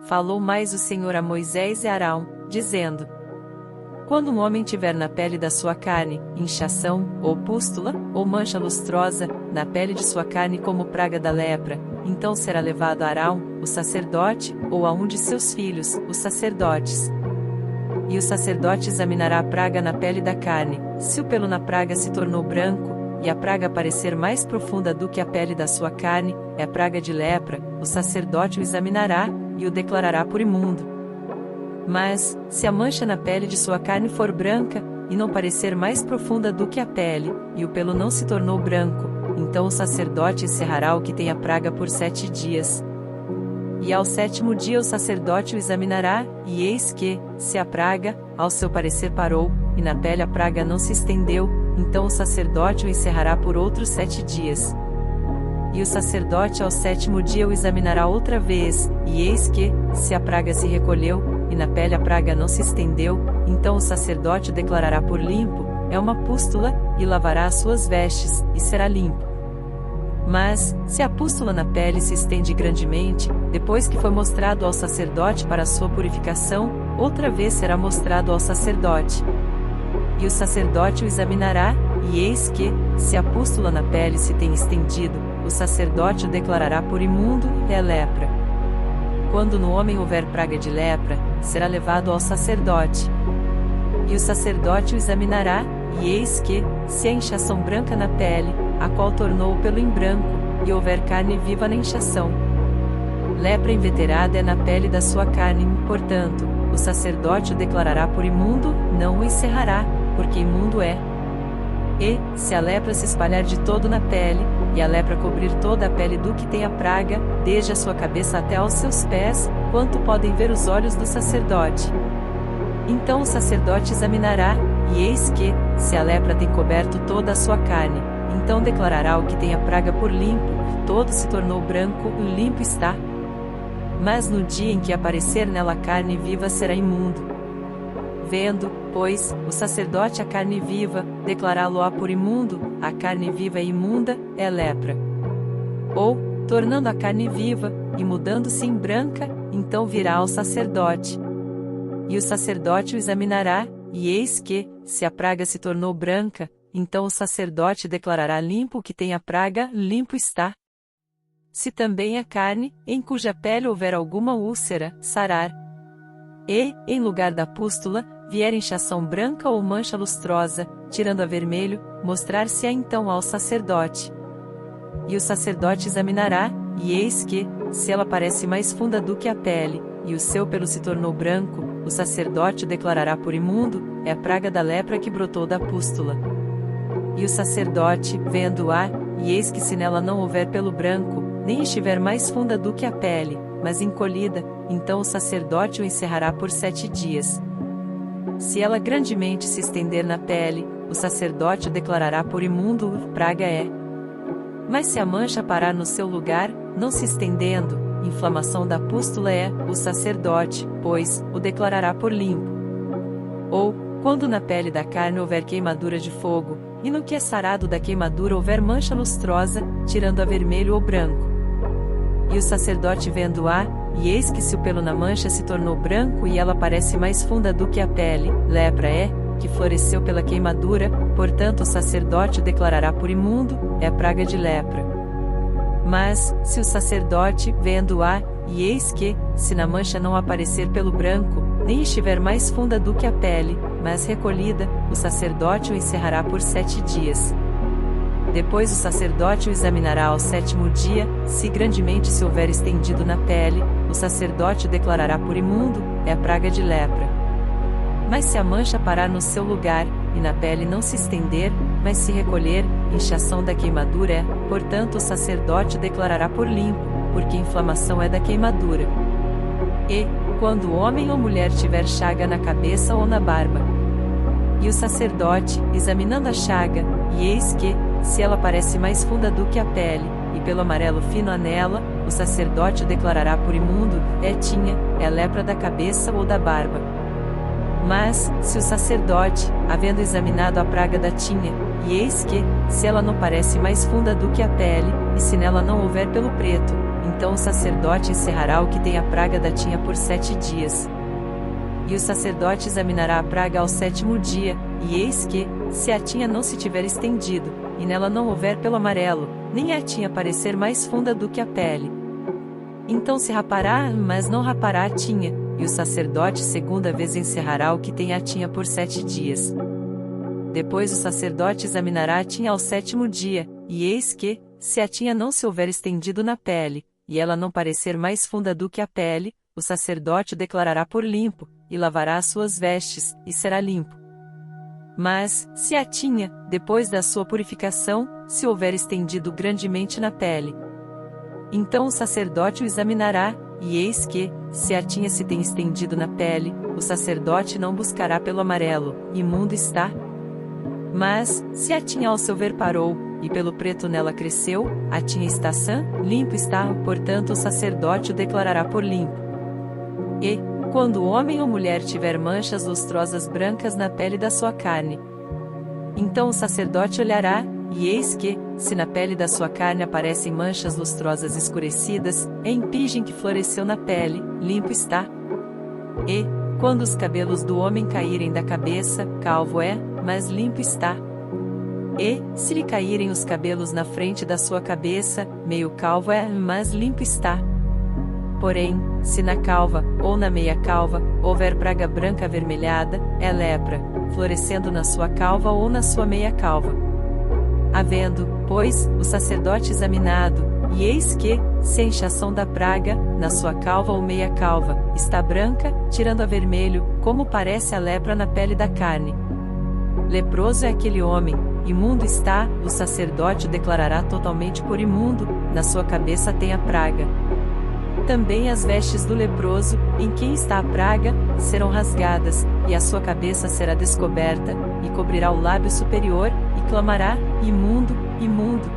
falou mais o Senhor a Moisés e Arão, dizendo: Quando um homem tiver na pele da sua carne, inchação, ou pústula, ou mancha lustrosa, na pele de sua carne como praga da lepra, então será levado a Arão, o sacerdote, ou a um de seus filhos, os sacerdotes. E o sacerdote examinará a praga na pele da carne. Se o pelo na praga se tornou branco, e a praga parecer mais profunda do que a pele da sua carne, é a praga de lepra, o sacerdote o examinará, e o declarará por imundo. Mas, se a mancha na pele de sua carne for branca, e não parecer mais profunda do que a pele, e o pelo não se tornou branco, então o sacerdote encerrará o que tem a praga por 7 dias. E ao 7º dia o sacerdote o examinará, e eis que, se a praga, ao seu parecer parou, e na pele a praga não se estendeu, então o sacerdote o encerrará por outros 7 dias. E o sacerdote ao 7º dia o examinará outra vez, e eis que, se a praga se recolheu, e na pele a praga não se estendeu, então o sacerdote o declarará por limpo, é uma pústula, e lavará as suas vestes, e será limpo. Mas, se a pústula na pele se estende grandemente, depois que foi mostrado ao sacerdote para a sua purificação, outra vez será mostrado ao sacerdote. E o sacerdote o examinará, e eis que, se a pústula na pele se tem estendido, o sacerdote o declarará por imundo, é lepra. Quando no homem houver praga de lepra, será levado ao sacerdote. E o sacerdote o examinará, e eis que, se há inchação branca na pele, a qual tornou o pelo em branco, e houver carne viva na inchação. Lepra inveterada é na pele da sua carne, portanto, o sacerdote o declarará por imundo, não o encerrará, porque imundo é. E, se a lepra se espalhar de todo na pele, e a lepra cobrir toda a pele do que tem a praga, desde a sua cabeça até aos seus pés, quanto podem ver os olhos do sacerdote. Então o sacerdote examinará, e eis que, se a lepra tem coberto toda a sua carne, então declarará o que tem a praga por limpo, todo se tornou branco, limpo está. Mas no dia em que aparecer nela a carne viva será imundo. Vendo, pois, o sacerdote a carne viva, declará-lo-á por imundo, a carne viva é imunda, é lepra. Ou, tornando a carne viva, e mudando-se em branca, então virá ao sacerdote. E o sacerdote o examinará, e eis que, se a praga se tornou branca, então o sacerdote declarará limpo o que tem a praga, limpo está. Se também a carne, em cuja pele houver alguma úlcera, sarar. E, em lugar da pústula, vier inchação branca ou mancha lustrosa, tirando a vermelho, mostrar-se-á então ao sacerdote. E o sacerdote examinará, e eis que, se ela parece mais funda do que a pele, e o seu pelo se tornou branco, o sacerdote o declarará por imundo, é a praga da lepra que brotou da pústula. E o sacerdote, vendo-a, e eis que se nela não houver pelo branco, nem estiver mais funda do que a pele, mas encolhida, então o sacerdote o encerrará por 7 dias. Se ela grandemente se estender na pele, o sacerdote o declarará por imundo, praga é. Mas se a mancha parar no seu lugar, não se estendendo, inflamação da pústula é, o sacerdote, pois, o declarará por limpo. Ou, quando na pele da carne houver queimadura de fogo, e no que é sarado da queimadura houver mancha lustrosa, tirando a vermelho ou branco. E o sacerdote vendo-a, e eis que se o pelo na mancha se tornou branco e ela parece mais funda do que a pele, lepra é, que floresceu pela queimadura, portanto o sacerdote o declarará por imundo, é a praga de lepra. Mas, se o sacerdote, vendo-a, e eis que, se na mancha não aparecer pelo branco, nem estiver mais funda do que a pele, mas recolhida, o sacerdote o encerrará por 7 dias. Depois o sacerdote o examinará ao 7º dia, se grandemente se houver estendido na pele, o sacerdote o declarará por imundo, é a praga de lepra. Mas se a mancha parar no seu lugar, e na pele não se estender, mas se recolher, inchação da queimadura é, portanto o sacerdote o declarará por limpo, porque inflamação é da queimadura. E, quando homem ou mulher tiver chaga na cabeça ou na barba, e o sacerdote, examinando a chaga, e eis que, se ela parece mais funda do que a pele, e pelo amarelo fino há nela, o sacerdote o declarará por imundo, é lepra da cabeça ou da barba. Mas, se o sacerdote, havendo examinado a praga da tinha, e eis que, se ela não parece mais funda do que a pele, e se nela não houver pelo preto, então o sacerdote encerrará o que tem a praga da tinha por 7 dias. E o sacerdote examinará a praga ao 7º dia, e eis que, se a tinha não se tiver estendido, e nela não houver pelo amarelo, nem a tinha parecer mais funda do que a pele, então se rapará, mas não rapará a tinha, e o sacerdote segunda vez encerrará o que tem a tinha por 7 dias. Depois o sacerdote examinará a tinha ao 7º dia, e eis que, se a tinha não se houver estendido na pele, e ela não parecer mais funda do que a pele, o sacerdote o declarará por limpo, e lavará as suas vestes, e será limpo. Mas, se a tinha, depois da sua purificação, se houver estendido grandemente na pele, então o sacerdote o examinará, e eis que, se a tinha se tem estendido na pele, o sacerdote não buscará pelo amarelo, imundo está. Mas, se a tinha ao seu ver parou, e pelo preto nela cresceu, a tinha está sã, limpo está, portanto o sacerdote o declarará por limpo. E, quando o homem ou mulher tiver manchas lustrosas brancas na pele da sua carne, então o sacerdote olhará, e eis que, se na pele da sua carne aparecem manchas lustrosas escurecidas, é impigem que floresceu na pele, limpo está. E, quando os cabelos do homem caírem da cabeça, calvo é, mas limpo está. E, se lhe caírem os cabelos na frente da sua cabeça, meio calvo é, mas limpo está. Porém, se na calva, ou na meia calva, houver praga branca avermelhada, é lepra, florescendo na sua calva ou na sua meia calva. Havendo, pois, o sacerdote examinado, e eis que, se a inchação da praga, na sua calva ou meia calva, está branca, tirando a vermelho, como parece a lepra na pele da carne. Leproso é aquele homem, imundo está, o sacerdote o declarará totalmente por imundo, na sua cabeça tem a praga. Também as vestes do leproso, em quem está a praga, serão rasgadas, e a sua cabeça será descoberta, e cobrirá o lábio superior, e clamará, imundo, imundo.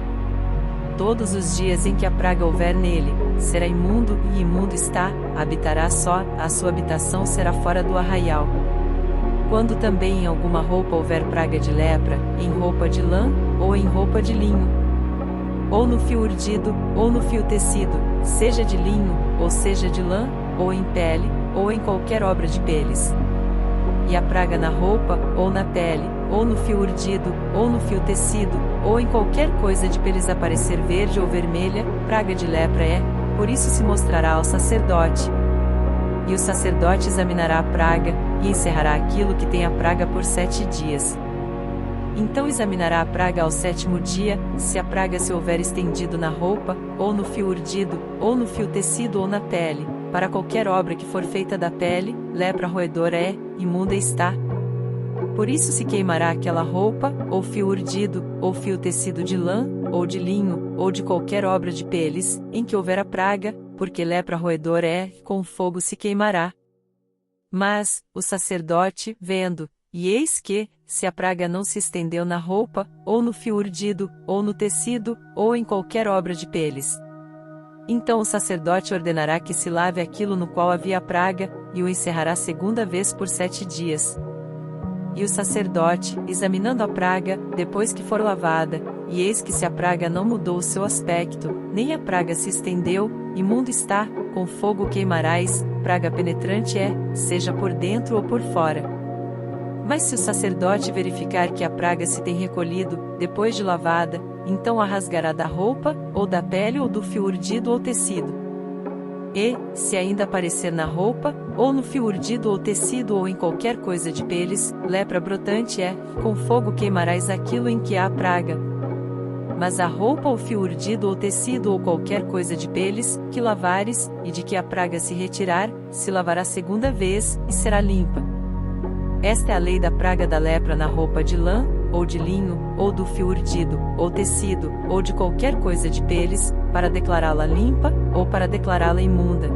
Todos os dias em que a praga houver nele, será imundo, e imundo está, habitará só, a sua habitação será fora do arraial. Quando também em alguma roupa houver praga de lepra, em roupa de lã, ou em roupa de linho, ou no fio urdido, ou no fio tecido, seja de linho, ou seja de lã, ou em pele, ou em qualquer obra de peles. E a praga na roupa, ou na pele, ou no fio urdido, ou no fio tecido, ou em qualquer coisa de peles aparecer verde ou vermelha, praga de lepra é, por isso se mostrará ao sacerdote. E o sacerdote examinará a praga, e encerrará aquilo que tem a praga por 7 dias. Então examinará a praga ao 7º dia, se a praga se houver estendido na roupa, ou no fio urdido, ou no fio tecido ou na pele, para qualquer obra que for feita da pele, lepra roedora é, imunda está. Por isso se queimará aquela roupa, ou fio urdido, ou fio tecido de lã, ou de linho, ou de qualquer obra de peles, em que houver a praga, porque lepra roedora é, com fogo se queimará. Mas, o sacerdote, vendo, e eis que, se a praga não se estendeu na roupa, ou no fio urdido, ou no tecido, ou em qualquer obra de peles, então o sacerdote ordenará que se lave aquilo no qual havia a praga, e o encerrará segunda vez por 7 dias. E o sacerdote, examinando a praga, depois que for lavada, e eis que se a praga não mudou o seu aspecto, nem a praga se estendeu, imundo está, com fogo queimarás, praga penetrante é, seja por dentro ou por fora. Mas se o sacerdote verificar que a praga se tem recolhido, depois de lavada, então a rasgará da roupa, ou da pele ou do fio urdido ou tecido. E, se ainda aparecer na roupa, ou no fio urdido ou tecido ou em qualquer coisa de peles, lepra brotante é, com fogo queimarás aquilo em que há a praga. Mas a roupa ou fio urdido ou tecido ou qualquer coisa de peles, que lavares, e de que a praga se retirar, se lavará segunda vez, e será limpa. Esta é a lei da praga da lepra na roupa de lã, ou de linho, ou do fio urdido, ou tecido, ou de qualquer coisa de peles, para declará-la limpa, ou para declará-la imunda.